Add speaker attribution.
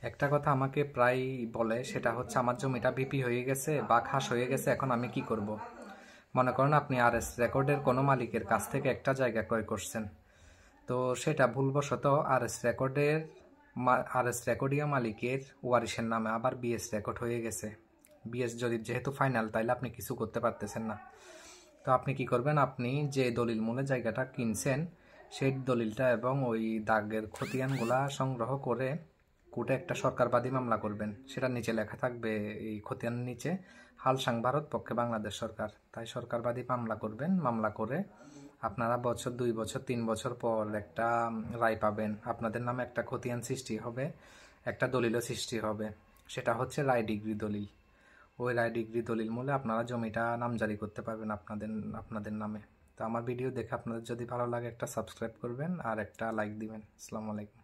Speaker 1: একটা কথা আমাকে প্রায় বলে, সেটা হচ্ছে আমার জমিটা বিপি হয়ে গেছে বা খাস হয়ে গেছে, এখন আমি কি করব। মনে করেন আপনি আরএস রেকর্ডের কোনো মালিকের কাছ থেকে একটা জায়গা ক্রয় করছেন, তো সেটা ভুলবশত আরএস রেকর্ডিয়া মালিকের ওয়ারিশের নামে আবার বিএস রেকর্ড হয়ে গেছে। বিএস যদি যেহেতু ফাইনাল, তাইলে আপনি কিছু করতে পারতেছেন না। তো আপনি কি করবেন, আপনি যে দলিল মূলে জায়গাটা কিনছেন সেই দলিলটা এবং ওই দাগের খতিয়ানগুলা সংগ্রহ করে কোর্টে একটা সরকারবাদী মামলা করবেন। সেটা নিচে লেখা থাকবে, এই খতিয়ানের নিচে হালসাং ভারত পক্ষে বাংলাদেশ সরকার। তাই সরকারবাদী মামলা করবেন। মামলা করে আপনারা বছর 2 বছর 3 বছর পর একটা রায় পাবেন। আপনাদের নামে একটা খতিয়ান সৃষ্টি হবে, একটা দলিলও সৃষ্টি হবে। সেটা হচ্ছে রায় ডিগ্রি দলিল। ওই রায় ডিগ্রি দলিল মূলে আপনারা জমিটা নামজারি করতে পারবেন আপনাদের নামে। তো আমার ভিডিও দেখে আপনাদের যদি ভালো লাগে একটা সাবস্ক্রাইব করবেন আর একটা লাইক দিবেন। আসসালামু আলাইকুম।